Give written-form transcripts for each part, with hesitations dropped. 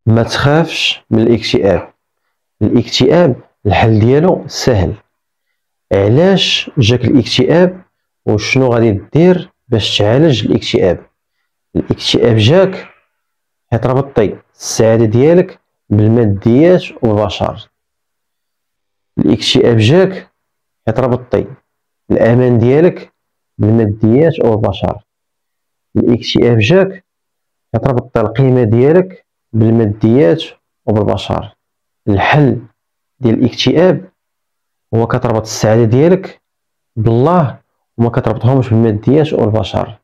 ما تخافش من الاكتئاب. الاكتئاب الحل ديالو سهل. علاش جاك الاكتئاب وشنو غادي دير باش تعالج الاكتئاب؟ الاكتئاب جاك حيت ربطتي السعادة ديالك بالماديات والبشر. الاكتئاب جاك حيت ربطتي الامان ديالك بالماديات والبشر. الاكتئاب جاك حيت ربطتي القيمة ديالك بالماديات وبالبشر. الحل ديال الاكتئاب هو كتربط السعادة ديالك بالله وما كتربطهمش بالماديات والبشر.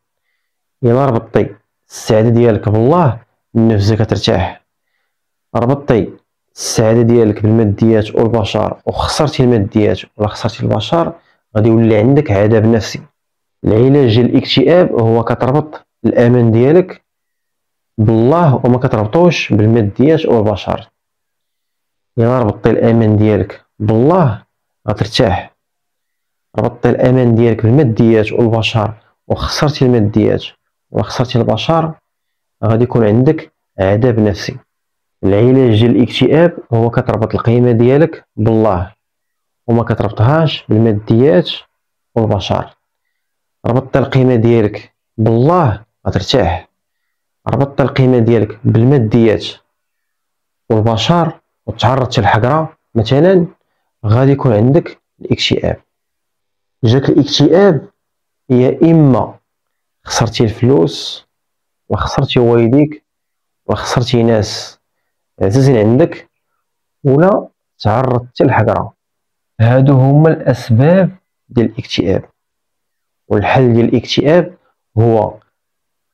إلا ربطتي السعادة ديالك بالله نفسك كترتاح. ربطتي السعادة ديالك بالماديات والبشر وخسرتي الماديات ولا خسرتي البشر غادي يولي عندك عذاب نفسي. العلاج ديال الاكتئاب هو كتربط الأمان ديالك بالله وما كتربطوش بالماديات والبشر. إلا ربطتي الأمان ديالك بالله غترتاح. ربطتي الأمان ديالك بالماديات والبشر وخسرتي الماديات وخسرتي البشر غادي يكون عندك عذاب نفسي. العلاج ديال الاكتئاب هو كتربط القيمة ديالك بالله وما كتربطهاش بالماديات والبشر. ربطت القيمة ديالك بالله غترتاح. ربطت القيمة ديالك بالماديات والبشر وتعرضت للحقرة مثلا غادي يكون عندك الاكتئاب. جاك الاكتئاب يا إما خسرتي الفلوس وخسرتي والديك وخسرتي ناس عزيزين عندك ولا تعرضت للحقرة. هادو هما الأسباب ديال الاكتئاب. والحل ديال الاكتئاب هو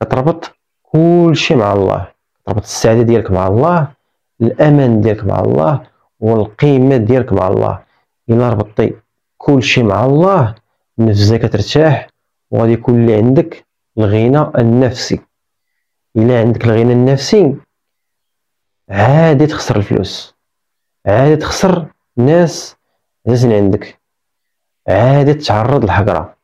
كتربط كلشي مع الله. تربط السعادة ديالك مع الله، الأمان ديالك مع الله، والقيمة ديالك مع الله. إلا ربطتي كلشي مع الله نفسك كترتاح وغادي يكون لي عندك الغنى النفسي. إلا عندك الغنى النفسي عادي تخسر الفلوس، عادي تخسر ناس عزيزين عندك، عادي تتعرض للحقرة.